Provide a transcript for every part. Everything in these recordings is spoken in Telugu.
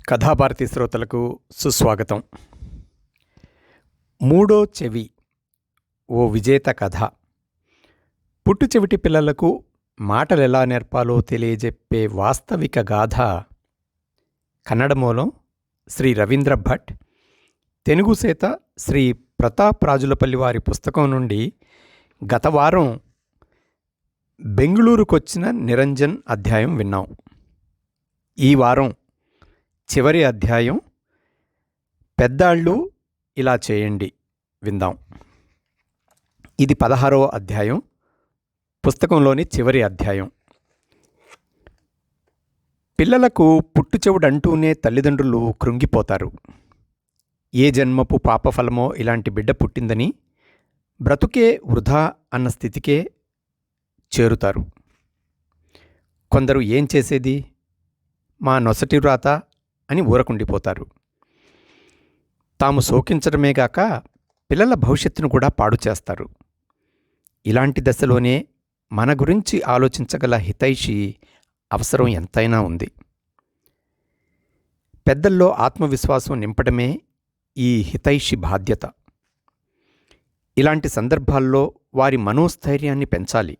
కథాభారతి శ్రోతలకు సుస్వాగతం. మూడో చెవి ఓ విజేత కథ. పుట్టు చెవిటి పిల్లలకు మాటలెలా నేర్పాలో తెలియజెప్పే వాస్తవిక గాథ. కన్నడ మూలం శ్రీ రవీంద్ర భట్, తెలుగు సేత శ్రీ ప్రతాప్ రాజులపల్లి వారి పుస్తకం నుండి గత వారం బెంగుళూరుకొచ్చిన నిరంజన్ అధ్యాయం విన్నాం. ఈ వారం చివరి అధ్యాయం పెద్దాళ్ళు ఇలా చేయండి విందాం. ఇది 16వ అధ్యాయం, పుస్తకంలోని చివరి అధ్యాయం. పిల్లలకు పుట్టు చెవుడంటూనే తల్లిదండ్రులు కృంగిపోతారు. ఏ జన్మపు పాపఫలమో ఇలాంటి బిడ్డ పుట్టిందని, బ్రతుకే వృధా అన్న స్థితికే చేరుతారు. కొందరు ఏం చేసేది, మా నొసటి వ్రాత అని ఊరకుండిపోతారు. తాము శోకించడమేగాక పిల్లల భవిష్యత్తును కూడా పాడు చేస్తారు. ఇలాంటి దశలోనే మన గురించి ఆలోచించగల హితైషి అవసరం ఎంతైనా ఉంది. పెద్దల్లో ఆత్మవిశ్వాసం నింపడమే ఈ హితైషి బాధ్యత. ఇలాంటి సందర్భాల్లో వారి మనోస్థైర్యాన్ని పెంచాలి.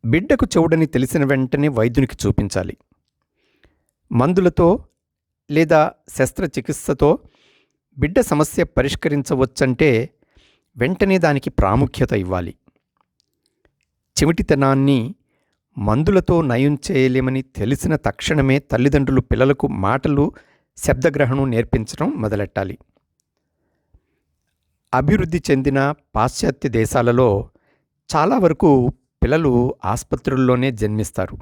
బిడ్డకు చెవుడని తెలిసిన వెంటనే వైద్యునికి చూపించాలి. మందులతో లేదా శస్త్రచికిత్సతో బిడ్డ సమస్య పరిష్కరించవచ్చంటే వెంటనే దానికి ప్రాముఖ్యత ఇవ్వాలి. చెవిటితనాన్ని మందులతో నయం చేయలేమని తెలిసిన తక్షణమే తల్లిదండ్రులు పిల్లలకు మాటలు, శబ్దగ్రహణం నేర్పించడం మొదలెట్టాలి. అభివృద్ధి చెందిన పాశ్చాత్య దేశాలలో చాలా వరకు పిల్లలు ఆసుపత్రుల్లోనే జన్మిస్తారు.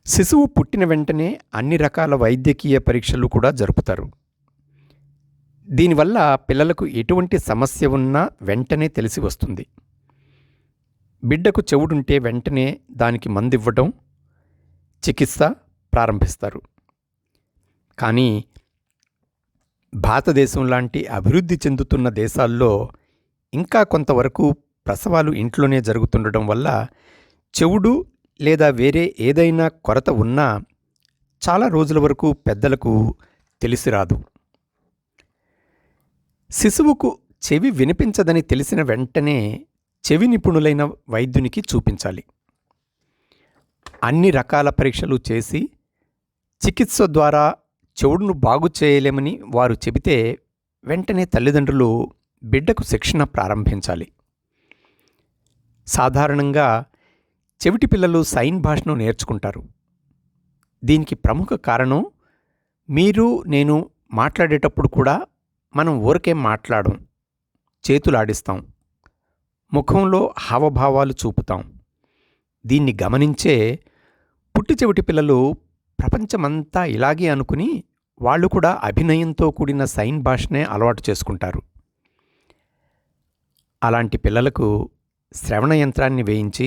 శిశువు పుట్టిన వెంటనే అన్ని రకాల వైద్యకీయ పరీక్షలు కూడా జరుపుతారు. దీనివల్ల పిల్లలకు ఎటువంటి సమస్య ఉన్నా వెంటనే తెలిసి వస్తుంది. బిడ్డకు చెవుడుంటే వెంటనే దానికి మందివ్వడం, చికిత్స ప్రారంభిస్తారు. కానీ భారతదేశం లాంటి అభివృద్ధి చెందుతున్న దేశాల్లో ఇంకా కొంతవరకు ప్రసవాలు ఇంట్లోనే జరుగుతుండడం వల్ల చెవుడు లేదా వేరే ఏదైనా కొరత ఉన్నా చాలా రోజుల వరకు పెద్దలకు తెలిసిరాదు. శిశువుకు చెవి వినిపించదని తెలిసిన వెంటనే చెవి నిపుణులైన వైద్యునికి చూపించాలి. అన్ని రకాల పరీక్షలు చేసి చికిత్స ద్వారా చెవుడును బాగు చేయలేమని వారు చెబితే వెంటనే తల్లిదండ్రులు బిడ్డకు శిక్షణ ప్రారంభించాలి. సాధారణంగా చెవిటి పిల్లలు సైన్ భాషను నేర్చుకుంటారు. దీనికి ప్రముఖ కారణం, మీరు నేను మాట్లాడేటప్పుడు కూడా మనం ఊరికే మాట్లాడం, చేతులాడిస్తాం, ముఖంలో హావభావాలు చూపుతాం. దీన్ని గమనించే పుట్టి చెవిటి పిల్లలు ప్రపంచమంతా ఇలాగే అనుకుని వాళ్ళు కూడా అభినయంతో కూడిన సైన్ భాషనే అలవాటు చేసుకుంటారు. అలాంటి పిల్లలకు శ్రవణ యంత్రాన్ని వేయించి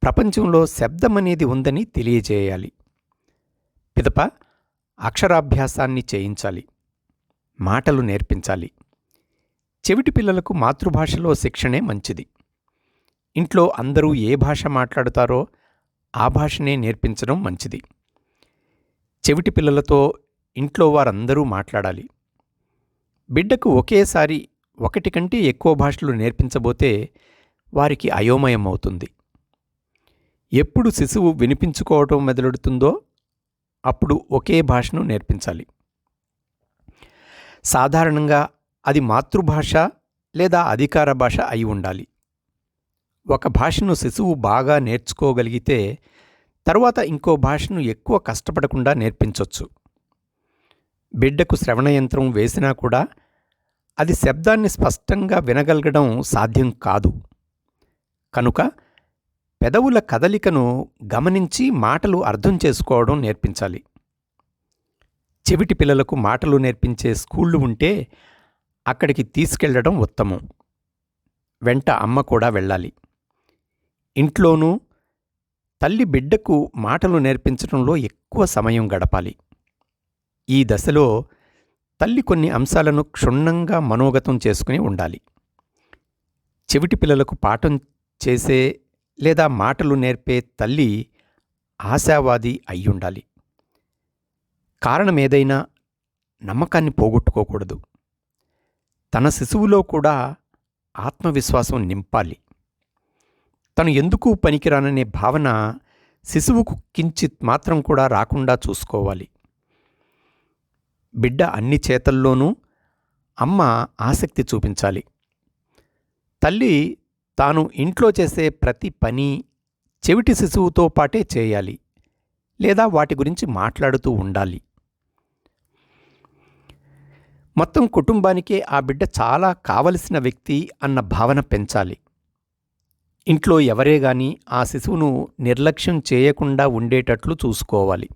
ప్రపంచంలో శబ్దమనేది ఉందని తెలియజేయాలి. పిదప అక్షరాభ్యాసాన్ని చేయించాలి, మాటలు నేర్పించాలి. చెవిటి పిల్లలకు మాతృభాషలో శిక్షణే మంచిది. ఇంట్లో అందరూ ఏ భాష మాట్లాడుతారో ఆ భాషనే నేర్పించడం మంచిది. చెవిటి పిల్లలతో ఇంట్లో వారందరూ మాట్లాడాలి. బిడ్డకు ఒకేసారి ఒకటి కంటే ఎక్కువ భాషలు నేర్పించబోతే వారికి అయోమయం అవుతుంది. ఎప్పుడు శిశువు వినిపించుకోవటం మొదలెడుతుందో అప్పుడు ఒకే భాషను నేర్పించాలి. సాధారణంగా అది మాతృభాష లేదా అధికార భాష అయి ఉండాలి. ఒక భాషను శిశువు బాగా నేర్చుకోగలిగితే తరువాత ఇంకో భాషను ఎక్కువ కష్టపడకుండా నేర్పించవచ్చు. బిడ్డకు శ్రవణయంత్రం వేసినా కూడా అది శబ్దాన్ని స్పష్టంగా వినగలగడం సాధ్యం కాదు. కనుక పెదవుల కదలికను గమనించి మాటలు అర్థం చేసుకోవడం నేర్పించాలి. చెవిటి పిల్లలకు మాటలు నేర్పించే స్కూళ్ళు ఉంటే అక్కడికి తీసుకెళ్లడం ఉత్తమం. వెంట అమ్మ కూడా వెళ్ళాలి. ఇంట్లోనూ తల్లి బిడ్డకు మాటలు నేర్పించడంలో ఎక్కువ సమయం గడపాలి. ఈ దశలో తల్లి కొన్ని అంశాలను క్షుణ్ణంగా మనోగతం చేసుకుని ఉండాలి. చెవిటి పిల్లలకు పాఠం చేసే లేదా మాటలు నేర్పే తల్లి ఆశావాది అయ్యుండాలి. కారణం ఏదైనా నమ్మకాన్ని పోగొట్టుకోకూడదు. తన శిశువులో కూడా ఆత్మవిశ్వాసం నింపాలి. తను ఎందుకు పనికిరాననే భావన శిశువుకు కించిత్ మాత్రం కూడా రాకుండా చూసుకోవాలి. బిడ్డ అన్ని చేతల్లోనూ అమ్మ ఆసక్తి చూపించాలి. తల్లి తాను ఇంట్లో చేసే ప్రతి పని చెవిటి శిశువుతో పాటే చేయాలి, లేదా వాటి గురించి మాట్లాడుతూ ఉండాలి. మొత్తం కుటుంబానికే ఆ బిడ్డ చాలా కావలసిన వ్యక్తి అన్న భావన పెంచాలి. ఇంట్లో ఎవరే గాని ఆ శిశువును నిర్లక్ష్యం చేయకుండా ఉండేటట్లు చూసుకోవాలి.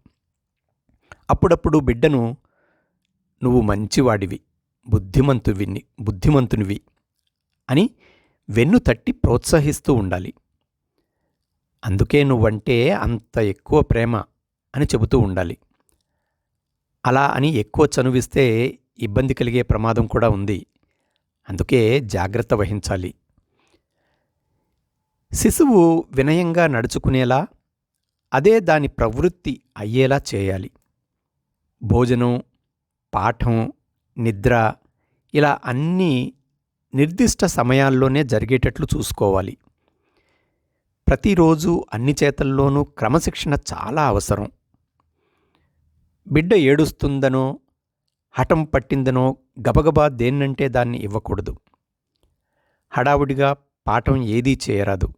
అప్పుడప్పుడు బిడ్డను నువ్వు మంచివాడివి, బుద్ధిమంతునివి అని వెన్ను తట్టి ప్రోత్సహిస్తూ ఉండాలి. అందుకే నువ్వంటే అంత ఎక్కువ ప్రేమ అని చెబుతూ ఉండాలి. అలా అని ఎక్కువ చనువిస్తే ఇబ్బంది కలిగే ప్రమాదం కూడా ఉంది. అందుకే జాగ్రత్త వహించాలి. శిశువు వినయంగా నడుచుకునేలా, అదే దాని ప్రవృత్తి అయ్యేలా చేయాలి. భోజనం, పాఠం, నిద్ర ఇలా అన్నీ నిర్దిష్ట సమయాల్లోనే జరిగేటట్లు చూసుకోవాలి. ప్రతిరోజు అన్ని చేతల్లోనూ క్రమశిక్షణ చాలా అవసరం. బిడ్డ ఏడుస్తుందనో, హఠం పట్టిందనో గబగబా దేన్నంటే దాన్ని ఇవ్వకూడదు. హడావుడిగా పాఠం ఏదీ చేయరాదు.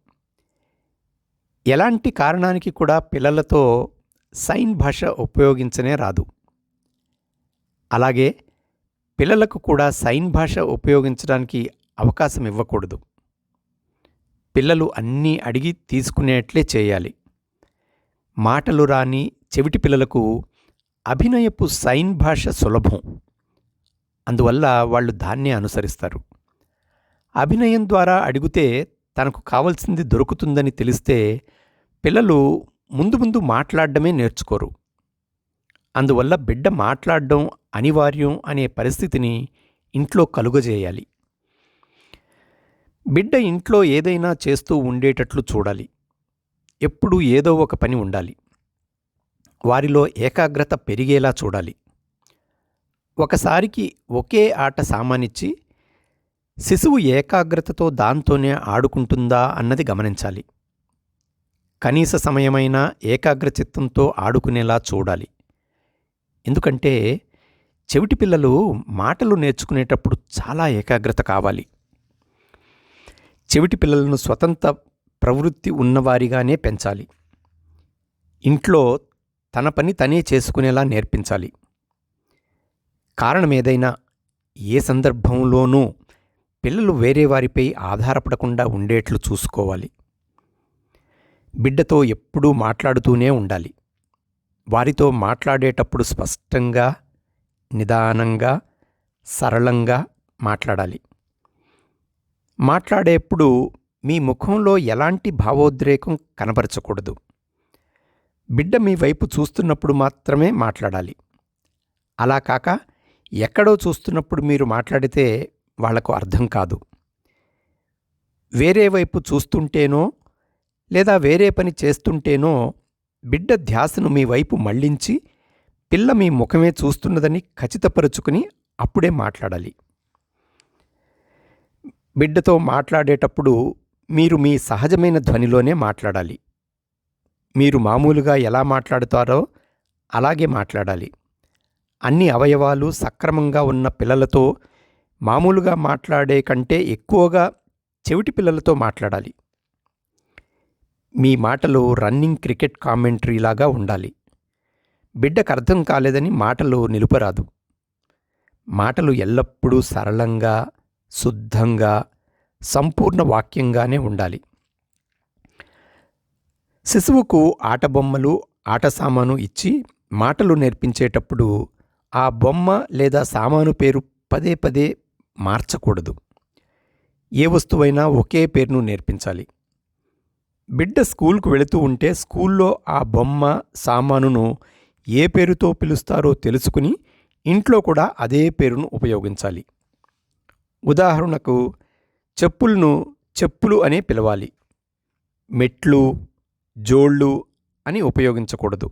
ఎలాంటి కారణానికి కూడా పిల్లలతో సైన్ భాష ఉపయోగించనే రాదు. అలాగే పిల్లలకు కూడా సైన్ భాష ఉపయోగించడానికి అవకాశం ఇవ్వకూడదు. పిల్లలు అన్నీ అడిగి తీసుకునేట్లే చేయాలి. మాటలు రాని చెవిటి పిల్లలకు అభినయపు సైన్ భాష సులభం. అందువల్ల వాళ్ళు దాన్నే అనుసరిస్తారు. అభినయం ద్వారా అడిగితే తనకు కావలసింది దొరుకుతుందని తెలిస్తే పిల్లలు ముందు మాట్లాడడమే నేర్చుకోరు. అందువల్ల బిడ్డ మాట్లాడడం అనివార్యం అనే పరిస్థితిని ఇంట్లో కలుగజేయాలి. బిడ్డ ఇంట్లో ఏదైనా చేస్తూ ఉండేటట్లు చూడాలి. ఎప్పుడూ ఏదో ఒక పని ఉండాలి. వారిలో ఏకాగ్రత పెరిగేలా చూడాలి. ఒకసారికి ఒకే ఆట సామానిచ్చి శిశువు ఏకాగ్రతతో దాంతోనే ఆడుకుంటుందా అన్నది గమనించాలి. కనీస సమయమైనా ఏకాగ్రచిత్తంతో ఆడుకునేలా చూడాలి. ఎందుకంటే చెవిటి పిల్లలు మాటలు నేర్చుకునేటప్పుడు చాలా ఏకాగ్రత కావాలి. చెవిటి పిల్లలను స్వతంత్ర ప్రవృత్తి ఉన్నవారిగానే పెంచాలి. ఇంట్లో తన పని తనే చేసుకునేలా నేర్పించాలి. కారణమేదైనా ఏ సందర్భంలోనూ పిల్లలు వేరే వారిపై ఆధారపడకుండా ఉండేట్లు చూసుకోవాలి. బిడ్డతో ఎప్పుడూ మాట్లాడుతూనే ఉండాలి. వారితో మాట్లాడేటప్పుడు స్పష్టంగా, నిదానంగా, సరళంగా మాట్లాడాలి. మాట్లాడేప్పుడు మీ ముఖంలో ఎలాంటి భావోద్రేకం కనబరచకూడదు. బిడ్డ మీ వైపు చూస్తున్నప్పుడు మాత్రమే మాట్లాడాలి. అలా కాక ఎక్కడో చూస్తున్నప్పుడు మీరు మాట్లాడితే వాళ్లకు అర్థం కాదు. వేరే వైపు చూస్తుంటేనో లేదా వేరే పని చేస్తుంటేనో బిడ్డ ధ్యాసను మీ వైపు మళ్లించి పిల్ల మీ ముఖమే చూస్తున్నదని ఖచ్చితపరుచుకుని అప్పుడే మాట్లాడాలి. బిడ్డతో మాట్లాడేటప్పుడు మీరు మీ సహజమైన ధ్వనిలోనే మాట్లాడాలి. మీరు మామూలుగా ఎలా మాట్లాడుతారో అలాగే మాట్లాడాలి. అన్ని అవయవాలు సక్రమంగా ఉన్న పిల్లలతో మామూలుగా మాట్లాడే కంటే ఎక్కువగా చెవిటి పిల్లలతో మాట్లాడాలి. మీ మాటలు రన్నింగ్ క్రికెట్ కామెంటరీలాగా ఉండాలి. బిడ్డకు అర్థం కాలేదని మాటలు నిలుపరాదు. మాటలు ఎల్లప్పుడూ సరళంగా, శుద్ధంగా, సంపూర్ణ వాక్యంగానే ఉండాలి. శిశువుకు ఆటబొమ్మలు, ఆట సామాను ఇచ్చి మాటలు నేర్పించేటప్పుడు ఆ బొమ్మ లేదా సామాను పేరు పదే పదే మార్చకూడదు. ఏ వస్తువైనా ఒకే పేరును నేర్పించాలి. బిడ్డ స్కూల్కు వెళుతూ ఉంటే స్కూల్లో ఆ బొమ్మ, సామానును ఏ పేరుతో పిలుస్తారో తెలుసుకుని ఇంట్లో కూడా అదే పేరును ఉపయోగించాలి. ఉదాహరణకు చెప్పులను చెప్పులు అనే పిలవాలి. మెట్లు, జోళ్ళు అని ఉపయోగించకూడదు.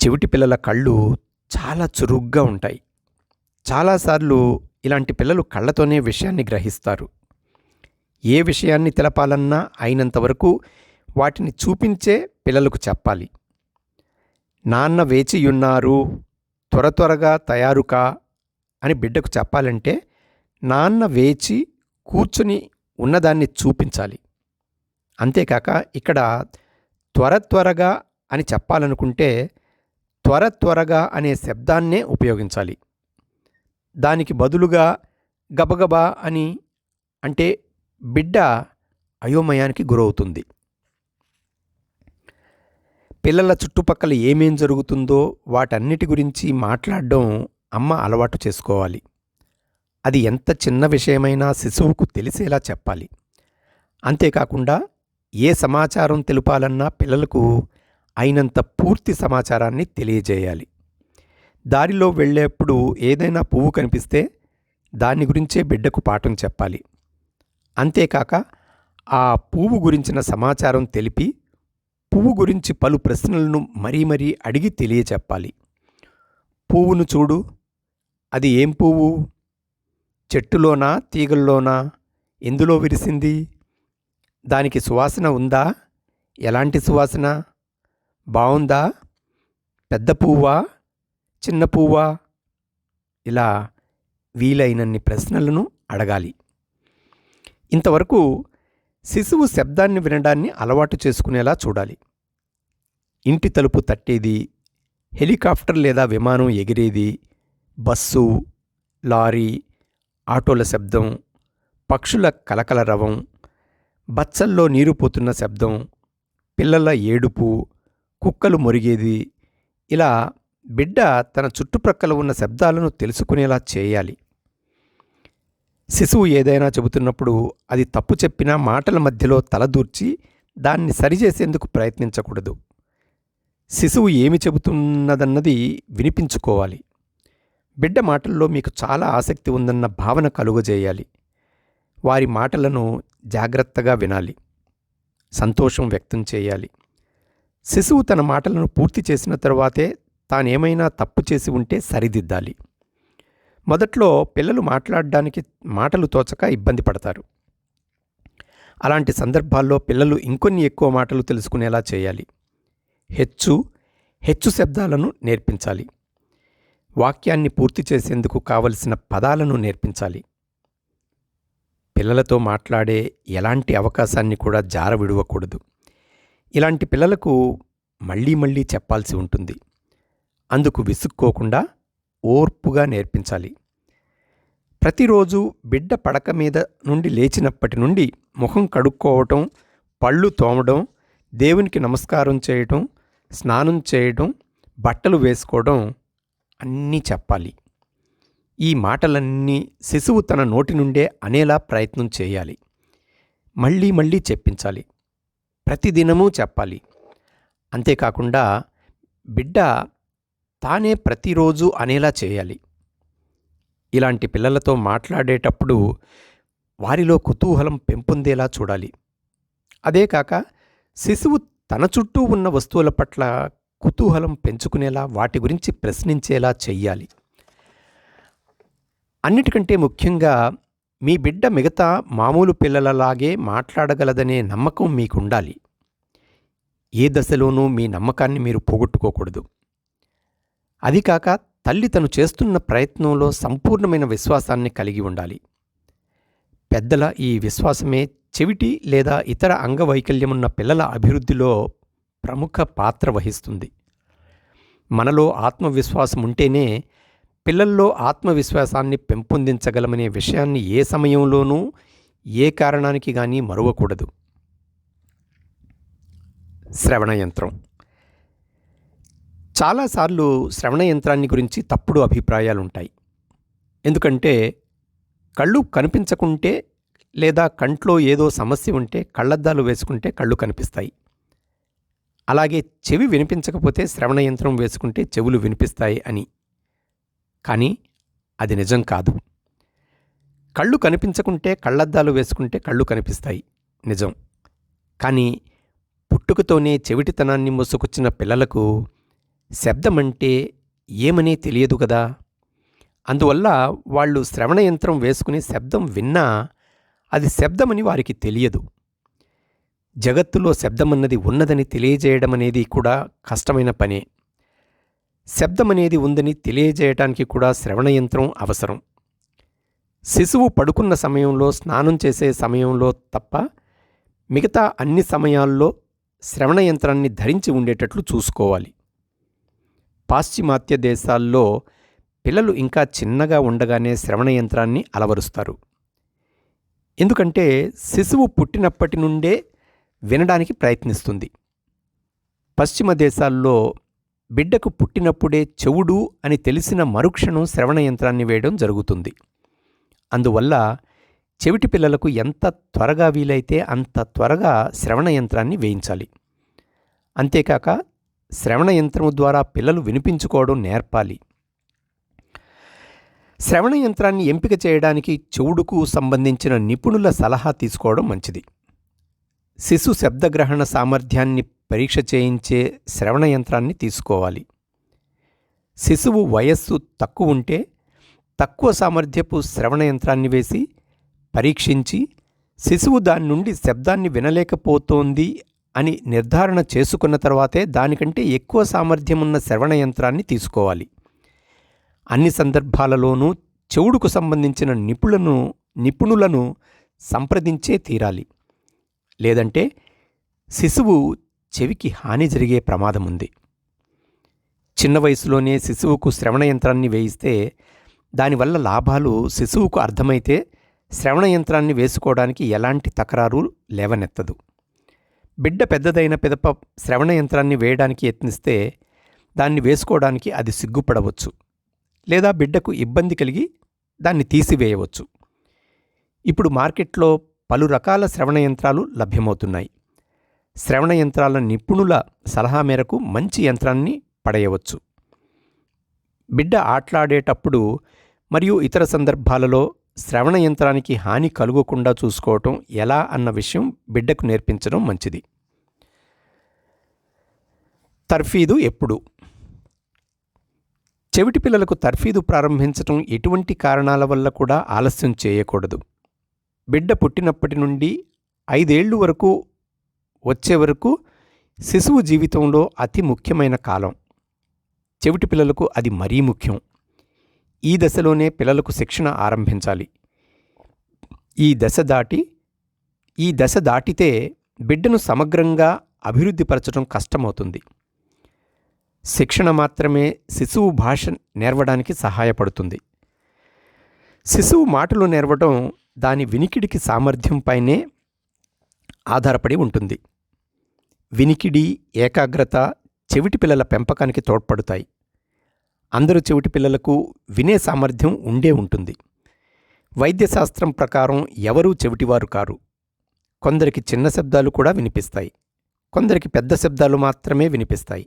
చెవిటి పిల్లల కళ్ళు చాలా చురుగ్గా ఉంటాయి. చాలాసార్లు ఇలాంటి పిల్లలు కళ్ళతోనే విషయాన్ని గ్రహిస్తారు. ఏ విషయాన్ని తెలపాలన్నా అయినంత వరకు వాటిని చూపించే పిల్లలకు చెప్పాలి. నాన్న వేచియున్నారు, త్వర త్వరగా తయారుకా అని బిడ్డకు చెప్పాలంటే నాన్న వేచి కూర్చుని ఉన్నదాన్ని చూపించాలి. అంతేకాక ఇక్కడ త్వర త్వరగా అని చెప్పాలనుకుంటే త్వర త్వరగా అనే శబ్దాన్నే ఉపయోగించాలి. దానికి బదులుగా గబగబా అని అంటే బిడ్డ అయోమయానికి గురవుతుంది. పిల్లల చుట్టుపక్కల ఏమేం జరుగుతుందో వాటన్నిటి గురించి మాట్లాడడం అమ్మ అలవాటు చేసుకోవాలి. అది ఎంత చిన్న విషయమైనా శిశువుకు తెలిసేలా చెప్పాలి. అంతేకాకుండా ఏ సమాచారం తెలుపాలన్నా పిల్లలకు అయినంత పూర్తి సమాచారాన్ని తెలియజేయాలి. దారిలో వెళ్ళేప్పుడు ఏదైనా పువ్వు కనిపిస్తే దాని గురించే బిడ్డకు పాఠం చెప్పాలి. అంతేకాక ఆ పువ్వు గురించిన సమాచారం తెలిపి పువ్వు గురించి పలు ప్రశ్నలను మరీ అడిగి తెలియచెప్పాలి. పువ్వును చూడు, అది ఏం పువ్వు? చెట్టులోనా తీగల్లోనా? ఎందులో విరిసింది? దానికి సువాసన ఉందా? ఎలాంటి సువాసన? బావుందా? పెద్ద పువ్వా చిన్న పువ్వా? ఇలా వీలైనన్ని ప్రశ్నలను అడగాలి. ఇంతవరకు శిశువు శబ్దాన్ని వినడాన్ని అలవాటు చేసుకునేలా చూడాలి. ఇంటి తలుపు తట్టేది, హెలికాప్టర్ లేదా విమానం ఎగిరేది, బస్సు, లారీ, ఆటోల శబ్దం, పక్షుల కలకలరవం, బచ్చల్లో నీరు పోతున్న శబ్దం, పిల్లల ఏడుపు, కుక్కలు మొరిగేది, ఇలా బిడ్డ తన చుట్టుప్రక్కల ఉన్న శబ్దాలను తెలుసుకునేలా చేయాలి. శిశువు ఏదైనా చెబుతున్నప్పుడు అది తప్పు చెప్పినా మాటల మధ్యలో తలదూర్చి దాన్ని సరిచేసేందుకు ప్రయత్నించకూడదు. శిశువు ఏమి చెబుతున్నదన్నది వినిపించుకోవాలి. బిడ్డ మాటల్లో మీకు చాలా ఆసక్తి ఉందన్న భావన కలుగజేయాలి. వారి మాటలను జాగ్రత్తగా వినాలి. సంతోషం వ్యక్తం చేయాలి. శిశువు తన మాటలను పూర్తి చేసిన తరువాతే తానేమైనా తప్పు చేసి ఉంటే సరిదిద్దాలి. మొదట్లో పిల్లలు మాట్లాడడానికి మాటలు తోచక ఇబ్బంది పడతారు. అలాంటి సందర్భాల్లో పిల్లలు ఇంకొన్ని ఎక్కువ మాటలు తెలుసుకునేలా చేయాలి. హెచ్చు శబ్దాలను నేర్పించాలి. వాక్యాన్ని పూర్తి చేసేందుకు కావలసిన పదాలను నేర్పించాలి. పిల్లలతో మాట్లాడే ఎలాంటి అవకాశాన్ని కూడా జారవిడవకూడదు. ఇలాంటి పిల్లలకు మళ్ళీ చెప్పాల్సి ఉంటుంది. అందుకు విసుక్కోకుండా ఓర్పుగా నేర్పించాలి. ప్రతిరోజు బిడ్డ పడక మీద నుండి లేచినప్పటి నుండి ముఖం కడుక్కోవటం, పళ్ళు తోమడం, దేవునికి నమస్కారం చేయటం, స్నానం చేయడం, బట్టలు వేసుకోవడం అన్నీ చెప్పాలి. ఈ మాటలన్నీ శిశువు తన నోటి నుండే అనేలా ప్రయత్నం చేయాలి. మళ్ళీ చెప్పించాలి. ప్రతిదినమూ చెప్పాలి. అంతేకాకుండా బిడ్డ తానే ప్రతిరోజు అనేలా చేయాలి. ఇలాంటి పిల్లలతో మాట్లాడేటప్పుడు వారిలో కుతూహలం పెంపొందేలా చూడాలి. అదే కాక శిశువు తన చుట్టూ ఉన్న వస్తువుల పట్ల కుతూహలం పెంచుకునేలా వాటి గురించి ప్రశ్నించేలా చెయ్యాలి. అన్నిటికంటే ముఖ్యంగా మీ బిడ్డ మిగతా మామూలు పిల్లలలాగే మాట్లాడగలదనే నమ్మకం మీకుండాలి. ఏ దశలోనూ మీ నమ్మకాన్ని మీరు పోగొట్టుకోకూడదు. అది కాక తల్లి తను చేస్తున్న ప్రయత్నంలో సంపూర్ణమైన విశ్వాసాన్ని కలిగి ఉండాలి. పెద్దల ఈ విశ్వాసమే చెవిటి లేదా ఇతర అంగవైకల్యమున్న పిల్లల అభివృద్ధిలో ప్రముఖ పాత్ర వహిస్తుంది. మనలో ఆత్మవిశ్వాసం ఉంటేనే పిల్లల్లో ఆత్మవిశ్వాసాన్ని పెంపొందించగలమనే విషయాన్ని ఏ సమయంలోనూ ఏ కారణానికి గానీ మరువకూడదు. శ్రవణ యంత్రం. చాలాసార్లు శ్రవణ యంత్రాన్ని గురించి తప్పుడు అభిప్రాయాలుంటాయి. ఎందుకంటే కళ్ళు కనిపించకుంటే లేదా కంట్లో ఏదో సమస్య ఉంటే కళ్ళద్దాలు వేసుకుంటే కళ్ళు కనిపిస్తాయి. అలాగే చెవి వినిపించకపోతే శ్రవణ యంత్రం వేసుకుంటే చెవులు వినిపిస్తాయి అని. కానీ అది నిజం కాదు. కళ్ళు కనిపించకుంటే కళ్ళద్దాలు వేసుకుంటే కళ్ళు కనిపిస్తాయి, నిజం. కానీ పుట్టుకతోనే చెవిటితనాన్ని మోసుకొచ్చిన పిల్లలకు శబ్దమంటే ఏమనే తెలియదు కదా. అందువల్ల వాళ్ళు శ్రవణ యంత్రం వేసుకుని శబ్దం విన్నా అది శబ్దమని వారికి తెలియదు. జగత్తులో శబ్దమన్నది ఉన్నదని తెలియజేయడమనేది కూడా కష్టమైన పనే. శబ్దమనేది ఉందని తెలియజేయటానికి కూడా శ్రవణయంత్రం అవసరం. శిశువు పడుకున్న సమయంలో, స్నానం చేసే సమయంలో తప్ప మిగతా అన్ని సమయాల్లో శ్రవణయంత్రాన్ని ధరించి ఉండేటట్లు చూసుకోవాలి. పాశ్చిమాత్య దేశాల్లో పిల్లలు ఇంకా చిన్నగా ఉండగానే శ్రవణయంత్రాన్ని అలవరుస్తారు. ఎందుకంటే శిశువు పుట్టినప్పటి నుండే వినడానికి ప్రయత్నిస్తుంది. పశ్చిమ దేశాల్లో బిడ్డకు పుట్టినప్పుడే చెవుడు అని తెలిసిన మరుక్షణం శ్రవణయంత్రాన్ని వేయడం జరుగుతుంది. అందువల్ల చెవిటి పిల్లలకు ఎంత త్వరగా వీలైతే అంత త్వరగా శ్రవణయంత్రాన్ని వేయించాలి. అంతేకాక శ్రవణయంత్రము ద్వారా పిల్లలు వినిపించుకోవడం నేర్పాలి. శ్రవణయంత్రాన్ని ఎంపిక చేయడానికి చెవుడుకు సంబంధించిన నిపుణుల సలహా తీసుకోవడం మంచిది. శిశు శబ్దగ్రహణ సామర్థ్యాన్ని పరీక్ష చేయించే శ్రవణయంత్రాన్ని తీసుకోవాలి. శిశువు వయస్సు తక్కువ ఉంటే తక్కువ సామర్థ్యపు శ్రవణయంత్రాన్ని వేసి పరీక్షించి శిశువు దాని నుండి శబ్దాన్ని వినలేకపోతోంది అని నిర్ధారణ చేసుకున్న తర్వాతే దానికంటే ఎక్కువ సామర్థ్యమున్న శ్రవణయంత్రాన్ని తీసుకోవాలి. అన్ని సందర్భాలలోనూ చెవుడుకు సంబంధించిన నిపుణులను సంప్రదించే తీరాలి. లేదంటే శిశువు చెవికి హాని జరిగే ప్రమాదముంది. చిన్న వయసులోనే శిశువుకు శ్రవణయంత్రాన్ని వేయిస్తే దానివల్ల లాభాలు శిశువుకు అర్థమైతే శ్రవణయంత్రాన్ని వేసుకోవడానికి ఎలాంటి తకరారు లేవనెత్తదు. బిడ్డ పెద్దదైన పిదప శ్రవణయంత్రాన్ని వేయడానికి యత్నిస్తే దాన్ని వేసుకోవడానికి అది సిగ్గుపడవచ్చు, లేదా బిడ్డకు ఇబ్బంది కలిగి దాన్ని తీసివేయవచ్చు. ఇప్పుడు మార్కెట్లో పలు రకాల శ్రవణయంత్రాలు లభ్యమవుతున్నాయి. శ్రవణయంత్రాల నిపుణుల సలహా మేరకు మంచి యంత్రాన్ని పడేయవచ్చు. బిడ్డ ఆటలాడేటప్పుడు మరియు ఇతర సందర్భాలలో శ్రవణయంత్రానికి హాని కలుగకుండా చూసుకోవటం ఎలా అన్న విషయం బిడ్డకు నేర్పించడం మంచిది. తర్ఫీదు ఎప్పుడు? చెవిటి పిల్లలకు తర్ఫీదు ప్రారంభించటం ఎటువంటి కారణాల వల్ల కూడా ఆలస్యం చేయకూడదు. బిడ్డ పుట్టినప్పటి నుండి 5 ఏళ్ళు వరకు వచ్చే వరకు శిశువు జీవితంలో అతి ముఖ్యమైన కాలం. చెవిటి పిల్లలకు అది మరీ ముఖ్యం. ఈ దశలోనే పిల్లలకు శిక్షణ ఆరంభించాలి. ఈ దశ దాటితే బిడ్డను సమగ్రంగా అభివృద్ధిపరచడం కష్టమవుతుంది. శిక్షణ మాత్రమే శిశువు భాష నేర్వడానికి సహాయపడుతుంది. శిశువు మాటలు నేర్వడం దాని వినికిడికి సామర్థ్యంపైనే ఆధారపడి ఉంటుంది. వినికిడి, ఏకాగ్రత చెవిటి పిల్లల పెంపకానికి తోడ్పడతాయి. అందరూ చెవిటి పిల్లలకు వినే సామర్థ్యం ఉండే ఉంటుంది. వైద్యశాస్త్రం ప్రకారం ఎవరూ చెవిటివారు కారు. కొందరికి చిన్న శబ్దాలు కూడా వినిపిస్తాయి, కొందరికి పెద్ద శబ్దాలు మాత్రమే వినిపిస్తాయి.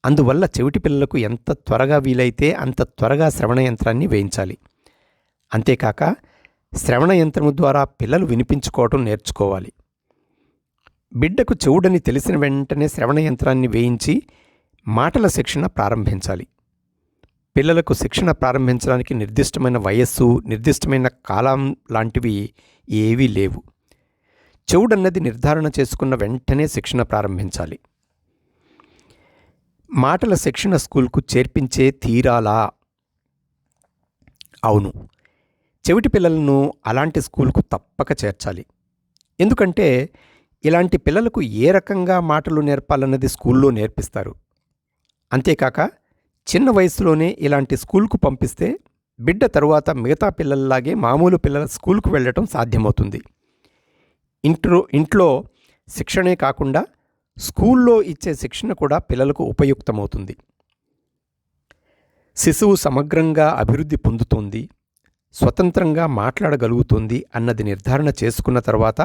అందువల్ల చెవిటి పిల్లలకు ఎంత త్వరగా వీలైతే అంత త్వరగా శ్రవణయంత్రాన్ని వేయించాలి. అంతేకాక శ్రవణయంత్రము ద్వారా పిల్లలు వినిపించుకోవటం నేర్చుకోవాలి. బిడ్డకు చెవుడని తెలిసిన వెంటనే శ్రవణయంత్రాన్ని వేయించి మాటల శిక్షణ ప్రారంభించాలి. పిల్లలకు శిక్షణ ప్రారంభించడానికి నిర్దిష్టమైన వయస్సు, నిర్దిష్టమైన కాలం లాంటివి ఏవీ లేవు. చెవుడన్నది నిర్ధారణ చేసుకున్న వెంటనే శిక్షణ ప్రారంభించాలి. మాటల శిక్షణ స్కూల్కు చేర్పించే తీరాలా? అవును, చెవిటి పిల్లలను అలాంటి స్కూల్కు తప్పక చేర్చాలి. ఎందుకంటే ఇలాంటి పిల్లలకు ఏ రకంగా మాటలు నేర్పాలన్నది స్కూల్లో నేర్పిస్తారు. అంతేకాక చిన్న వయసులోనే ఇలాంటి స్కూల్కు పంపిస్తే బిడ్డ తరువాత మిగతా పిల్లల్లాగే మామూలు పిల్లల స్కూల్కు వెళ్ళటం సాధ్యమవుతుంది. ఇంట్లో శిక్షణే కాకుండా స్కూల్లో ఇచ్చే శిక్షణ కూడా పిల్లలకు ఉపయుక్తమవుతుంది. శిశువు సమగ్రంగా అభివృద్ధి పొందుతోంది, స్వతంత్రంగా మాట్లాడగలుగుతుంది అన్నది నిర్ధారణ చేసుకున్న తర్వాత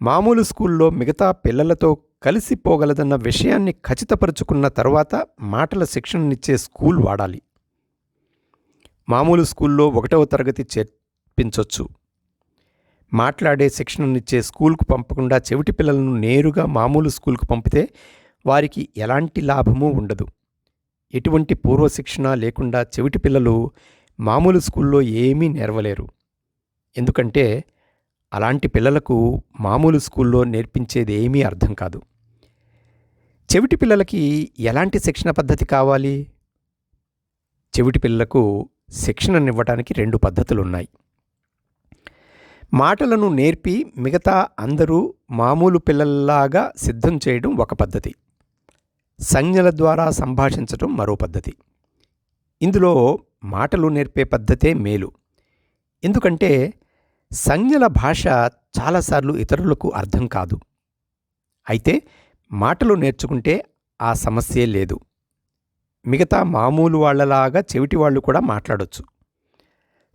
మామూలు స్కూల్లో మిగతా పిల్లలతో కలిసిపోగలదన్న విషయాన్ని ఖచ్చితపరుచుకున్న తర్వాత మాటల శిక్షణనిచ్చే స్కూల్ వాడాలి. మామూలు స్కూల్లో 1వ తరగతి చేర్పించొచ్చు. మాట్లాడే శిక్షణనిచ్చే స్కూల్కు పంపకుండా చెవిటి పిల్లలను నేరుగా మామూలు స్కూల్కు పంపితే వారికి ఎలాంటి లాభమూ ఉండదు. ఎటువంటి పూర్వశిక్షణ లేకుండా చెవిటి పిల్లలు మామూలు స్కూల్లో ఏమీ నేర్వలేరు. ఎందుకంటే అలాంటి పిల్లలకు మామూలు స్కూల్లో నేర్పించేది ఏమీ అర్థం కాదు. చెవిటి పిల్లలకి ఎలాంటి శిక్షణ పద్ధతి కావాలి? చెవిటి పిల్లలకు శిక్షణనివ్వటానికి 2 పద్ధతులున్నాయి. మాటలను నేర్పి మిగతా అందరూ మామూలు పిల్లల్లాగా సిద్ధం చేయడం ఒక పద్ధతి. సంజ్ఞల ద్వారా సంభాషించటం మరో పద్ధతి. ఇందులో మాటలు నేర్పే పద్ధతే మేలు. ఎందుకంటే సంజ్ఞల భాష చాలాసార్లు ఇతరులకు అర్థం కాదు. అయితే మాటలు నేర్చుకుంటే ఆ సమస్యే లేదు. మిగతా మామూలు వాళ్ళలాగా చెవిటి వాళ్ళు కూడా మాట్లాడొచ్చు.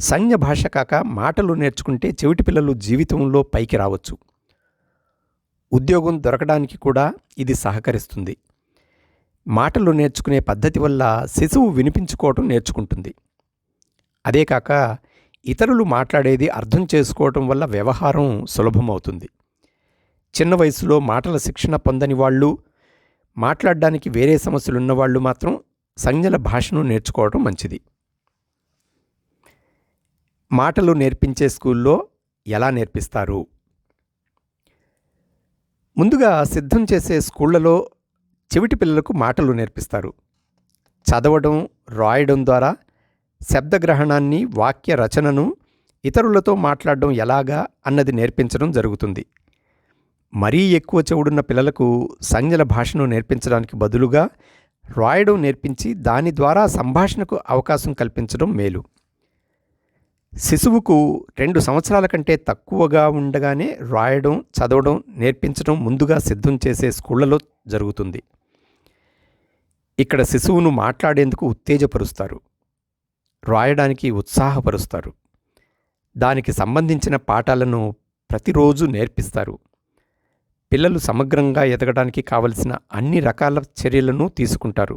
సంజ్ఞ భాష కాక మాటలు నేర్చుకుంటే చెవిటి పిల్లలు జీవితంలో పైకి రావచ్చు. ఉద్యోగం దొరకడానికి కూడా ఇది సహకరిస్తుంది. మాటలు నేర్చుకునే పద్ధతి వల్ల శిశువు వినిపించుకోవటం నేర్చుకుంటుంది. అదే కాక ఇతరులు మాట్లాడేది అర్థం చేసుకోవటం వల్ల వ్యవహారం సులభమవుతుంది. చిన్న వయసులో మాటల శిక్షణ పొందని వాళ్ళు, మాట్లాడడానికి వేరే సమస్యలున్నవాళ్ళు మాత్రం సంజ్ఞల భాషను నేర్చుకోవటం మంచిది. మాటలు నేర్పించే స్కూల్లో ఎలా నేర్పిస్తారు? ముందుగా సిద్ధం చేసే స్కూళ్లలో చెవిటి పిల్లలకు మాటలు నేర్పిస్తారు. చదవడం, రాయడం ద్వారా శబ్దగ్రహణాన్ని, వాక్య రచనను, ఇతరులతో మాట్లాడడం ఎలాగా అన్నది నేర్పించడం జరుగుతుంది. మరీ ఎక్కువ చెవుడున్న పిల్లలకు సంజ్ఞల భాషను నేర్పించడానికి బదులుగా రాయడం నేర్పించి దాని ద్వారా సంభాషణకు అవకాశం కల్పించడం మేలు. శిశువుకు 2 సంవత్సరాల కంటే తక్కువగా ఉండగానే రాయడం, చదవడం నేర్పించడం ముందుగా సిద్ధం చేసే స్కూళ్లలో జరుగుతుంది. ఇక్కడ శిశువును మాట్లాడేందుకు ఉత్తేజపరుస్తారు, రాయడానికి ఉత్సాహపరుస్తారు. దానికి సంబంధించిన పాఠాలను ప్రతిరోజు నేర్పిస్తారు. పిల్లలు సమగ్రంగా ఎదగడానికి కావలసిన అన్ని రకాల చర్యలను తీసుకుంటారు.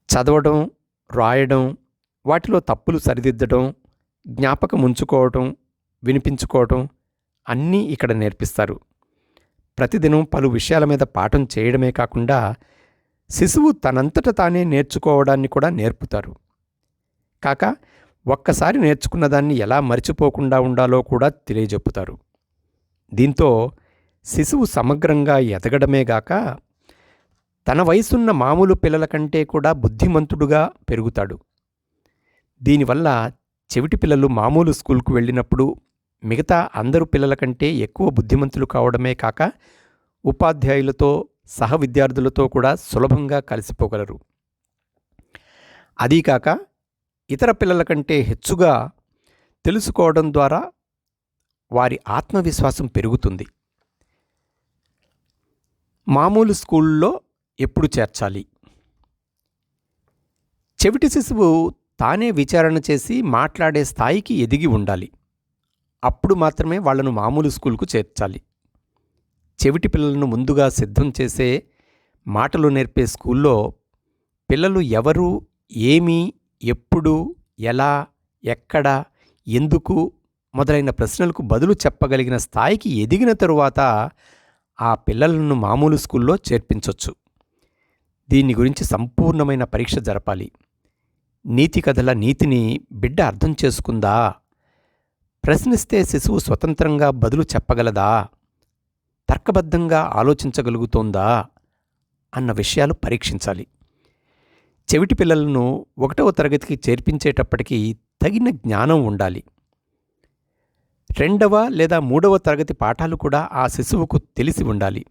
చదవడం, రాయడం, వాటిలో తప్పులు సరిదిద్దడం, జ్ఞాపకం ఉంచుకోవటం, వినిపించుకోవటం అన్నీ ఇక్కడ నేర్పిస్తారు. ప్రతిదినం పలు విషయాల మీద పాఠం చేయడమే కాకుండా శిశువు తనంతట తానే నేర్చుకోవడాన్ని కూడా నేర్పుతారు. కాక ఒక్కసారి నేర్చుకున్న దాన్ని ఎలా మర్చిపోకుండా ఉండాలో కూడా తెలియజెప్పుతారు. దీంతో శిశువు సమగ్రంగా ఎదగడమేగాక తన వయసున్న మామూలు పిల్లల కంటే కూడా బుద్ధిమంతుడుగా పెరుగుతాడు. దీనివల్ల చెవిటి పిల్లలు మామూలు స్కూల్కు వెళ్ళినప్పుడు మిగతా అందరు పిల్లల కంటే ఎక్కువ బుద్ధిమంతులు కావడమే కాక ఉపాధ్యాయులతో, సహ విద్యార్థులతో కూడా సులభంగా కలిసిపోగలరు. అదీకాక ఇతర పిల్లల కంటే హెచ్చుగా తెలుసుకోవడం ద్వారా వారి ఆత్మవిశ్వాసం పెరుగుతుంది. మామూలు స్కూల్లో ఎప్పుడు చేర్చాలి? చెవిటి శిశువు తానే విచారణ చేసి మాట్లాడే స్థాయికి ఎదిగి ఉండాలి. అప్పుడు మాత్రమే వాళ్లను మామూలు స్కూల్కు చేర్చాలి. చెవిటి పిల్లలను ముందుగా సిద్ధం చేసే, మాటలు నేర్పే స్కూల్లో పిల్లలు ఎవరు, ఏమి, ఎప్పుడు, ఎలా, ఎక్కడ, ఎందుకు మొదలైన ప్రశ్నలకు బదులు చెప్పగలిగిన స్థాయికి ఎదిగిన తరువాత ఆ పిల్లలను మామూలు స్కూల్లో చేర్పించొచ్చు. దీని గురించి సంపూర్ణమైన పరీక్ష జరపాలి. నీతి కథల నీతిని బిడ్డ అర్థం చేసుకుందా? ప్రశ్నిస్తే శిశువు స్వతంత్రంగా బదులు చెప్పగలదా? తర్కబద్ధంగా ఆలోచించగలుగుతోందా? అన్న విషయాలు పరీక్షించాలి. చెవిటి పిల్లలను 1వ తరగతికి చేర్పించేటప్పటికీ తగిన జ్ఞానం ఉండాలి. 2వ లేదా 3వ తరగతి పాఠాలు కూడా ఆ శిశువుకు తెలిసి ఉండాలి.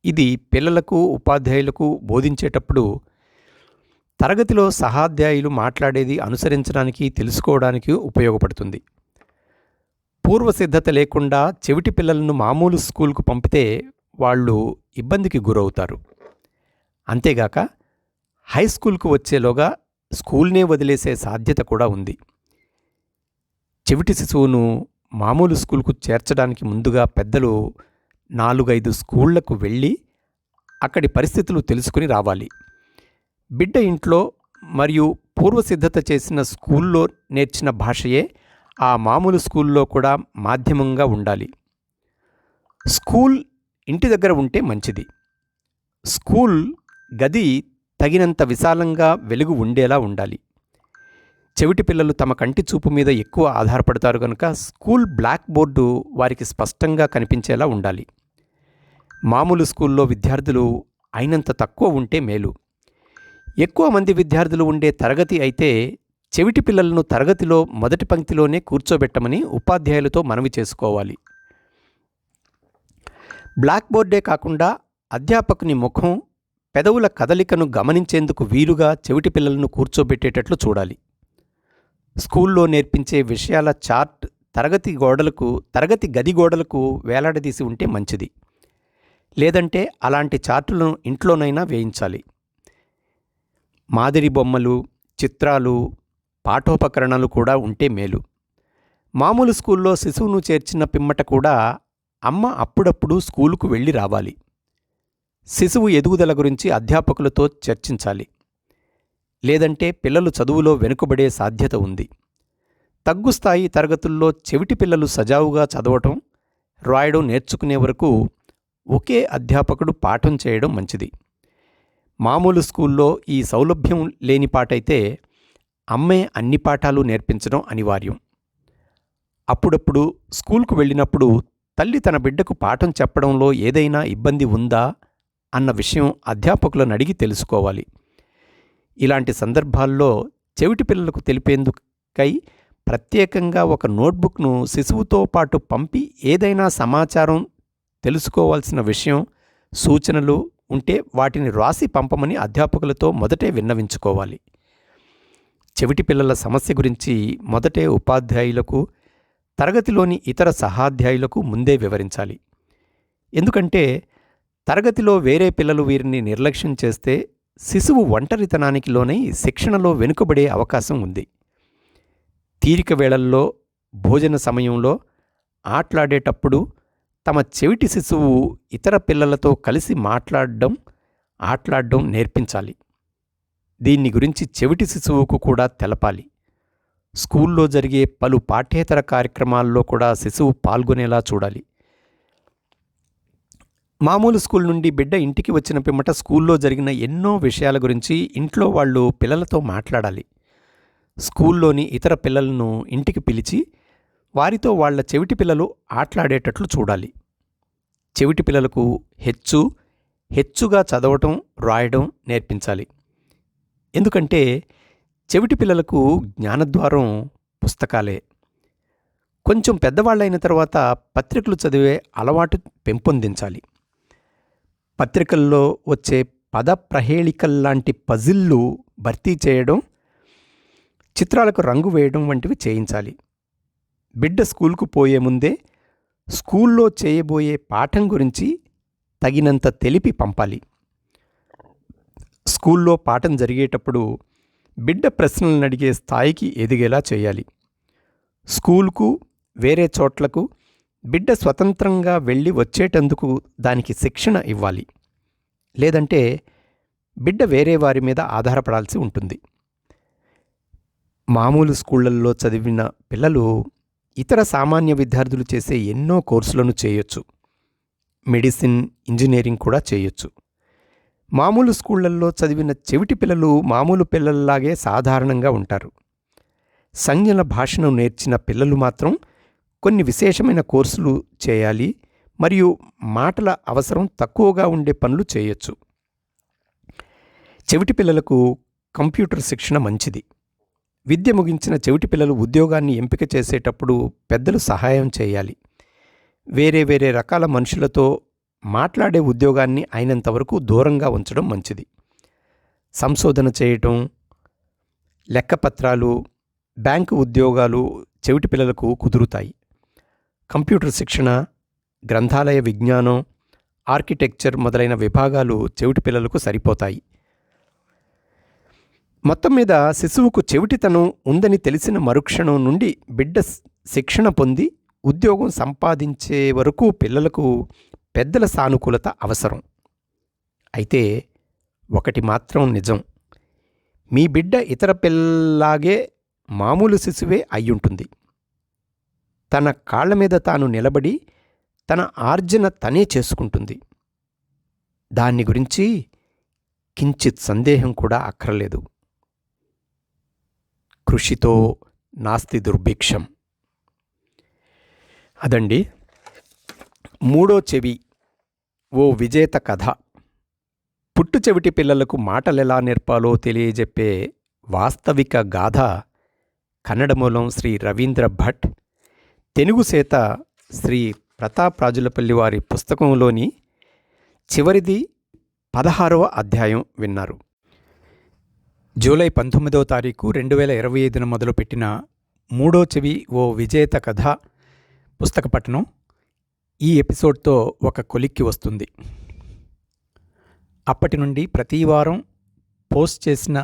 ఇది పిల్లలకు, ఉపాధ్యాయులకు బోధించేటప్పుడు తరగతిలో సహాధ్యాయులు మాట్లాడేది అనుసరించడానికి, తెలుసుకోవడానికి ఉపయోగపడుతుంది. పూర్వసిద్ధత లేకుండా చెవిటి పిల్లలను మామూలు స్కూల్కు పంపితే వాళ్ళు ఇబ్బందికి గురవుతారు. అంతేగాక హైస్కూల్కు వచ్చేలోగా స్కూల్నే వదిలేసే సాధ్యత కూడా ఉంది. చెవిటి శిశువును మామూలు స్కూల్కు చేర్చడానికి ముందుగా పెద్దలు 4-5 స్కూళ్లకు వెళ్ళి అక్కడి పరిస్థితులు తెలుసుకుని రావాలి. బిడ్డ ఇంట్లో మరియు పూర్వసిద్ధత చేసిన స్కూల్లో నేర్చిన భాషయే ఆ మామూలు స్కూల్లో కూడా మాధ్యమంగా ఉండాలి. స్కూల్ ఇంటి దగ్గర ఉంటే మంచిది. స్కూల్ గది తగినంత విశాలంగా వెలుగు ఉండేలా ఉండాలి. చెవిటి పిల్లలు తమ కంటి చూపు మీద ఎక్కువ ఆధారపడతారు కనుక స్కూల్ బ్లాక్ బోర్డు వారికి స్పష్టంగా కనిపించేలా ఉండాలి. మామూలు స్కూల్లో విద్యార్థులు అయినంత తక్కువ ఉంటే మేలు. ఎక్కువ మంది విద్యార్థులు ఉండే తరగతి అయితే చెవిటి పిల్లలను తరగతిలో మొదటి పంక్తిలోనే కూర్చోబెట్టమని ఉపాధ్యాయులతో మనవి చేసుకోవాలి. బ్లాక్ బోర్డే కాకుండా అధ్యాపకుని ముఖం, పెదవుల కదలికను గమనించేందుకు వీలుగా చెవిటి పిల్లలను కూర్చోబెట్టేటట్లు చూడాలి. స్కూల్లో నేర్పించే విషయాల చార్ట్ తరగతి గది గోడలకు వేలాడదీసి ఉంటే మంచిది. లేదంటే అలాంటి చార్టులను ఇంట్లోనైనా వేయించాలి. మాదిరి బొమ్మలు, చిత్రాలు, పాఠోపకరణాలు కూడా ఉంటే మేలు. మామూలు స్కూల్లో శిశువును చేర్చిన పిమ్మట కూడా అమ్మ అప్పుడప్పుడు స్కూలుకు వెళ్ళి రావాలి. శిశువు ఎదుగుదల గురించి అధ్యాపకులతో చర్చించాలి. లేదంటే పిల్లలు చదువులో వెనుకబడే సాధ్యత ఉంది. తగ్గుస్థాయి తరగతుల్లో చెవిటి పిల్లలు సజావుగా చదవటం, రాయడం నేర్చుకునే వరకు ఒకే అధ్యాపకుడు పాఠం చేయడం మంచిది. మామూలు స్కూల్లో ఈ సౌలభ్యం లేని పాటైతే అమ్మే అన్ని పాఠాలు నేర్పించడం అనివార్యం. అప్పుడప్పుడు స్కూల్కు వెళ్ళినప్పుడు తల్లి తన బిడ్డకు పాఠం చెప్పడంలో ఏదైనా ఇబ్బంది ఉందా అన్న విషయం అధ్యాపకులను అడిగి తెలుసుకోవాలి. ఇలాంటి సందర్భాల్లో చెవిటి పిల్లలకు తెలిపేందుకై ప్రత్యేకంగా ఒక నోట్బుక్ను శిశువుతో పాటు పంపి ఏదైనా సమాచారం, తెలుసుకోవాల్సిన విషయం, సూచనలు ఉంటే వాటిని రాసి పంపమని అధ్యాపకులతో మొదటే విన్నవించుకోవాలి. చెవిటి పిల్లల సమస్య గురించి మొదటే ఉపాధ్యాయులకు, తరగతిలోని ఇతర సహాధ్యాయులకు ముందే వివరించాలి. ఎందుకంటే తరగతిలో వేరే పిల్లలు వీరిని నిర్లక్ష్యం చేస్తే శిశువు ఒంటరితనానికి లోనై శిక్షణలో వెనుకబడే అవకాశం ఉంది. తీరిక వేళల్లో, భోజన సమయంలో, ఆటలాడేటప్పుడు తమ చెవిటి శిశువు ఇతర పిల్లలతో కలిసి ఆటలాడడం నేర్పించాలి. దీన్ని గురించి చెవిటి శిశువుకు కూడా తెలపాలి. స్కూల్లో జరిగే పలు పాఠ్యేతర కార్యక్రమాల్లో కూడా శిశువు పాల్గొనేలా చూడాలి. మామూలు స్కూల్ నుండి బిడ్డ ఇంటికి వచ్చిన పిమ్మట స్కూల్లో జరిగిన ఎన్నో విషయాల గురించి ఇంట్లో వాళ్ళు పిల్లలతో మాట్లాడాలి. స్కూల్లోని ఇతర పిల్లలను ఇంటికి పిలిచి వారితో వాళ్ల చెవిటి పిల్లలు ఆటలాడేటట్లు చూడాలి. చెవిటి పిల్లలకు హెచ్చుగా చదవటం, రాయడం నేర్పించాలి. ఎందుకంటే చెవిటి పిల్లలకు జ్ఞానద్వారం పుస్తకాలే. కొంచెం పెద్దవాళ్ళైన తర్వాత పత్రికలు చదివే అలవాటు పెంపొందించాలి. పత్రికల్లో వచ్చే పద ప్రహేళికల్లాంటి పజిల్లు భర్తీ చేయడం, చిత్రాలకు రంగు వేయడం వంటివి చేయించాలి. బిడ్డ స్కూల్కు పోయే ముందే స్కూల్లో చేయబోయే పాఠం గురించి తగినంత తెలిపి పంపాలి. స్కూల్లో పాఠం జరిగేటప్పుడు బిడ్డ ప్రశ్నలను అడిగే స్థాయికి ఎదిగేలా చేయాలి. స్కూల్కు, వేరే చోట్లకు బిడ్డ స్వతంత్రంగా వెళ్ళి వచ్చేటందుకు దానికి శిక్షణ ఇవ్వాలి. లేదంటే బిడ్డ వేరే వారి మీద ఆధారపడాల్సి ఉంటుంది. మామూలు స్కూళ్లల్లో చదివిన పిల్లలు ఇతర సామాన్య విద్యార్థులు చేసే ఎన్నో కోర్సులను చేయొచ్చు. మెడిసిన్, ఇంజనీరింగ్ కూడా చేయొచ్చు. మామూలు స్కూళ్లల్లో చదివిన చెవిటి పిల్లలు మామూలు పిల్లల్లాగే సాధారణంగా ఉంటారు. సంజ్ఞల భాషను నేర్చిన పిల్లలు మాత్రం కొన్ని విశేషమైన కోర్సులు చేయాలి మరియు మాటల అవసరం తక్కువగా ఉండే పనులు చేయొచ్చు. చెవిటి పిల్లలకు కంప్యూటర్ శిక్షణ మంచిది. విద్య ముగించిన చెవిటి పిల్లలు ఉద్యోగాన్ని ఎంపిక చేసేటప్పుడు పెద్దలు సహాయం చేయాలి. వేరే రకాల మనుషులతో మాట్లాడే ఉద్యోగాన్ని అయినంతవరకు దూరంగా ఉంచడం మంచిది. సంశోధన చేయటం, లెక్కపత్రాలు, బ్యాంకు ఉద్యోగాలు చెవిటి పిల్లలకు కుదురుతాయి. కంప్యూటర్ శిక్షణ, గ్రంథాలయ విజ్ఞానం, ఆర్కిటెక్చర్ మొదలైన విభాగాలు చెవిటి పిల్లలకు సరిపోతాయి. మొత్తం మీద శిశువుకు చెవిటితనం ఉందని తెలిసిన మరుక్షణం నుండి బిడ్డ శిక్షణ పొంది ఉద్యోగం సంపాదించే వరకు పిల్లలకు పెద్దల సానుకూలత అవసరం. అయితే ఒకటి మాత్రం నిజం, మీ బిడ్డ ఇతర పిల్లలాగే మామూలు శిశువే అయ్యుంటుంది. తన కాళ్ల మీద తాను నిలబడి తన ఆర్జన తనే చేసుకుంటుంది. దాన్ని గురించి కించిత్ సందేహం కూడా అక్కర్లేదు. కృషితో నాస్తి దుర్భిక్షం. అదండి మూడో చెవి ఓ విజేత కథ. పుట్టు చెవిటి పిల్లలకు మాటలెలా నేర్పాలో తెలియజెప్పే వాస్తవిక గాథ కన్నడ మూలం శ్రీ రవీంద్ర భట్, తెలుగు సేత శ్రీ ప్రతాప్ రాజులపల్లి వారి పుస్తకంలోని చివరిది 16వ అధ్యాయం విన్నారు. జూలై 19వ తారీఖు 2025న మొదలుపెట్టిన మూడో చెవి ఓ విజేత కథ పుస్తక పఠనం ఈ ఎపిసోడ్తో ఒక కొలిక్కి వస్తుంది. అప్పటి నుండి ప్రతి వారం పోస్ట్ చేసిన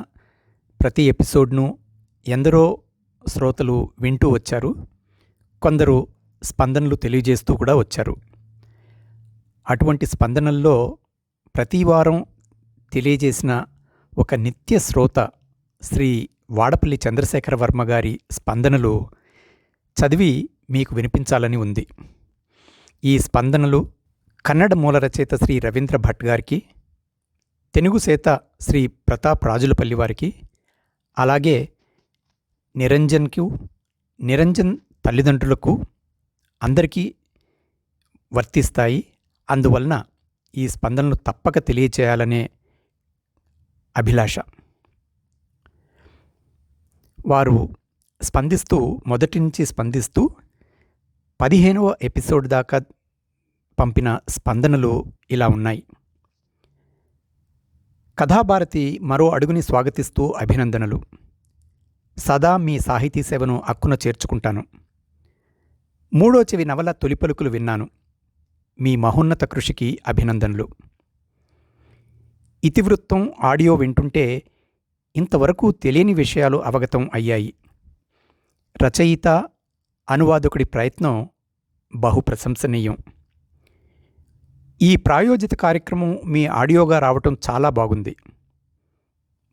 ప్రతి ఎపిసోడ్ను ఎందరో శ్రోతలు వింటూ వచ్చారు. కొందరు స్పందనలు తెలియజేస్తూ కూడా వచ్చారు. అటువంటి స్పందనల్లో ప్రతి వారం తెలియజేసిన ఒక నిత్య శ్రోత శ్రీ వాడపల్లి చంద్రశేఖర వర్మ గారి స్పందనలు చదివి మీకు వినిపించాలని ఉంది. ఈ స్పందనలు కన్నడ మూల రచయిత శ్రీ రవీంద్ర భట్ గారికి, తెలుగు సేత శ్రీ ప్రతాప్ రాజులపల్లి వారికి, అలాగే నిరంజన్ తల్లిదండ్రులకు అందరికీ వర్తిస్తాయి. అందువలన ఈ స్పందనలు తప్పక తెలియచేయాలనే అభిలాష. వారు మొదటి నుంచి స్పందిస్తూ 15వ ఎపిసోడ్ దాకా పంపిన స్పందనలు ఇలా ఉన్నాయి. కథాభారతి మరో అడుగుని స్వాగతిస్తూ అభినందనలు. సదా మీ సాహితీ సేవను అక్కున చేర్చుకుంటాను. మూడో చెవి నవల తొలి పలుకులు విన్నాను. మీ మహోన్నత కృషికి అభినందనలు. ఇతివృత్తం ఆడియో వింటుంటే ఇంతవరకు తెలియని విషయాలు అవగతం అయ్యాయి. రచయిత, అనువాదకుడి ప్రయత్నం బహు ప్రశంసనీయం. ఈ ప్రాయోజిత కార్యక్రమం మీ ఆడియోగా రావటం చాలా బాగుంది.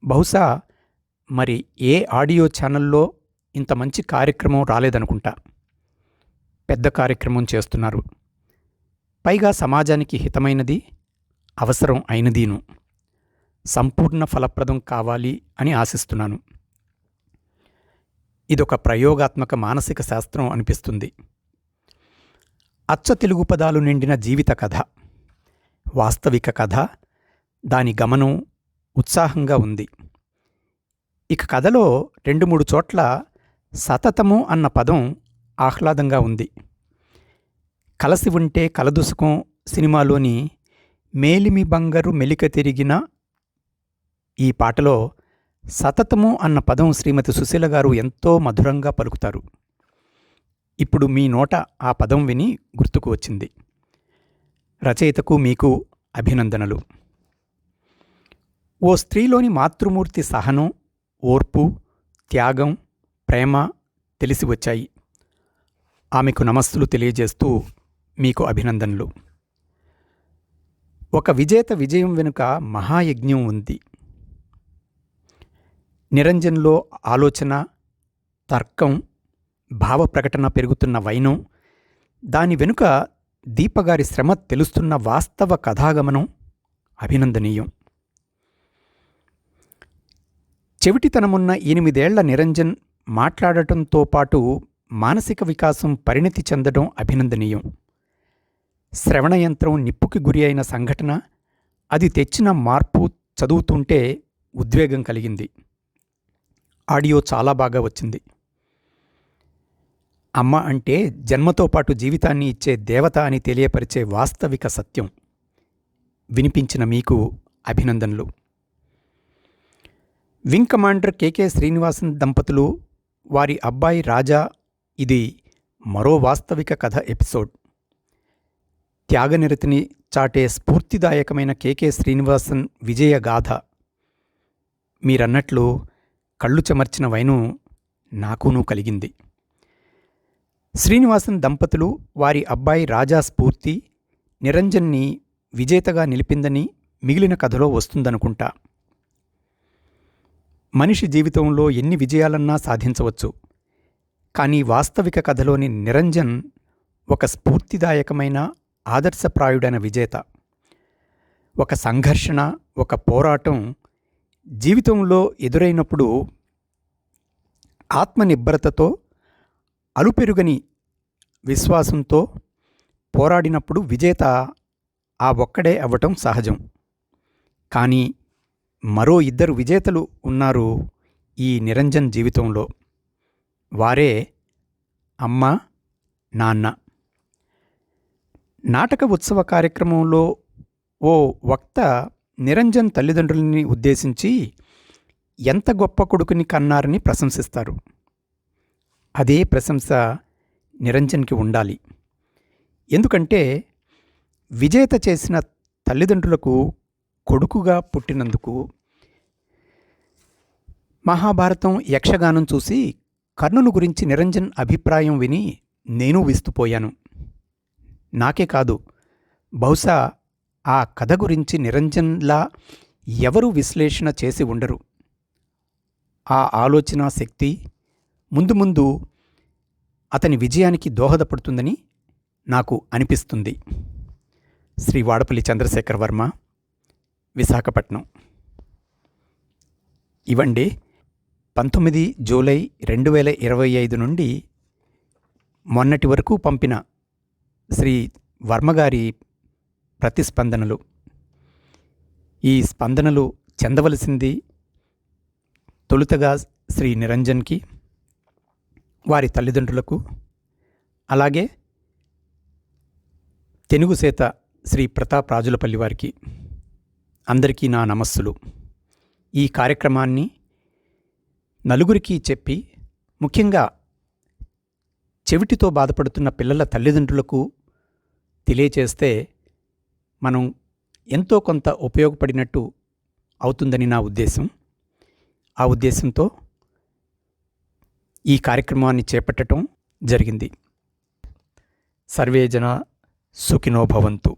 బహుశా మరి ఏ ఆడియో ఛానల్లో ఇంత మంచి కార్యక్రమం రాలేదనుకుంటా. పెద్ద కార్యక్రమం చేస్తున్నారు. పైగా సమాజానికి హితమైనది, అవసరం అయినదీను. సంపూర్ణ ఫలప్రదం కావాలి అని ఆశిస్తున్నాను. ఇదొక ప్రయోగాత్మక మానసిక శాస్త్రం అనిపిస్తుంది. అచ్చ తెలుగు పదాలు నిండిన జీవిత కథ, వాస్తవిక కథ, దాని గమనం ఉత్సాహంగా ఉంది. ఇక కథలో 2-3 చోట్ల సతతము అన్న పదం ఆహ్లాదంగా ఉంది. కలసి ఉంటే కలదుసుకం సినిమాలోని మేలిమి బంగారు మెలిక తిరిగిన ఈ పాటలో సతతము అన్న పదం శ్రీమతి సుశీల గారు ఎంతో మధురంగా పలుకుతారు. ఇప్పుడు మీ నోట ఆ పదం విని గుర్తుకు వచ్చింది. రచయితకు మీకు అభినందనలు. ఓ స్త్రీలోని మాతృమూర్తి సహనం, ఓర్పు, త్యాగం, ప్రేమ తెలిసి వచ్చాయి. ఆమెకు నమస్సులు తెలియజేస్తూ మీకు అభినందనలు. ఒక విజేత విజయం వెనుక మహాయజ్ఞం ఉంది. నిరంజన్లో ఆలోచన, తర్కం, భావ ప్రకటన పెరుగుతున్న వైనం, దాని వెనుక దీపగారి శ్రమ తెలుస్తున్న వాస్తవ కథాగమనం అభినందనీయం. చెవిటితనమున్న 8 ఏళ్ల నిరంజన్ మాట్లాడటంతో పాటు మానసిక వికాసం పరిణతి చెందడం అభినందనీయం. శ్రవణ యంత్రం నిప్పుకి గురి అయిన సంఘటన, అది తెచ్చిన మార్పు చదువుతుంటే ఉద్వేగం కలిగింది. ఆడియో చాలా బాగా వచ్చింది. అమ్మ అంటే జన్మతో పాటు జీవితాన్ని ఇచ్చే దేవత అని తెలియపరిచే వాస్తవిక సత్యం. వినిపించిన మీకు అభినందనలు. వింగ్ కమాండర్ కె శ్రీనివాసన్ దంపతులు, వారి అబ్బాయి రాజా, ఇది మరో వాస్తవిక కథ ఎపిసోడ్. త్యాగనిరతిని చాటే స్ఫూర్తిదాయకమైన కె శ్రీనివాసన్ విజయగాథ. మీరన్నట్లు కళ్ళు చెమర్చిన వైనం నాకునూ కలిగింది. శ్రీనివాసన్ దంపతులు, వారి అబ్బాయి రాజా స్ఫూర్తి నిరంజన్ని విజేతగా నిలిపిందని మిగిలిన కథలో వస్తుందనుకుంటా. మనిషి జీవితంలో ఎన్ని విజయాలన్నా సాధించవచ్చు. కానీ వాస్తవిక కథలోని నిరంజన్ ఒక స్ఫూర్తిదాయకమైన, ఆదర్శప్రాయుడైన విజేత. ఒక సంఘర్షణ, ఒక పోరాటం జీవితంలో ఎదురైనప్పుడు ఆత్మనిర్భరతతో, అలుపెరుగని విశ్వాసంతో పోరాడినప్పుడు విజేత ఆ ఒక్కడే అవ్వటం సహజం. కానీ మరో 2 విజేతలు ఉన్నారు ఈ నిరంజన్ జీవితంలో. వారే అమ్మ, నాన్న. నాటక ఉత్సవ కార్యక్రమంలో ఓ వక్త నిరంజన్ తల్లిదండ్రులని ఉద్దేశించి ఎంత గొప్ప కొడుకుని కన్నారని ప్రశంసిస్తారు. అదే ప్రశంస నిరంజన్కి ఉండాలి. ఎందుకంటే విజేత చేసిన తల్లిదండ్రులకు కొడుకుగా పుట్టినందుకు. మహాభారతం యక్షగానం చూసి కర్ణుని గురించి నిరంజన్ అభిప్రాయం విని నేను విస్తుపోయాను. నాకే కాదు, బహుశా ఆ కథ గురించి నిరంజన్లా ఎవరూ విశ్లేషణ చేసి ఉండరు. ఆ ఆలోచనా శక్తి ముందు ముందు అతని విజయానికి దోహదపడుతుందని నాకు అనిపిస్తుంది. శ్రీ వాడపల్లి చంద్రశేఖర్ వర్మ, విశాఖపట్నం. ఇవండి 19 జూలై 2025 నుండి మొన్నటి వరకు పంపిన శ్రీ వర్మగారి ప్రతిస్పందనలు. ఈ స్పందనలు చెందవలసింది తొలుతగా శ్రీ నిరంజన్కి, వారి తల్లిదండ్రులకు, అలాగే తెనుగుసేత శ్రీ ప్రతాప్ రాజులపల్లి వారికి. అందరికీ నా నమస్సులు. ఈ కార్యక్రమాన్ని నలుగురికి చెప్పి, ముఖ్యంగా చెవిటితో బాధపడుతున్న పిల్లల తల్లిదండ్రులకు తెలియచేస్తే మనం ఎంతో కొంత ఉపయోగపడినట్టు అవుతుందని నా ఉద్దేశం. ఆ ఉద్దేశంతో ఈ కార్యక్రమాన్ని చేపట్టడం జరిగింది. సర్వే జన సుఖినో భవంతు.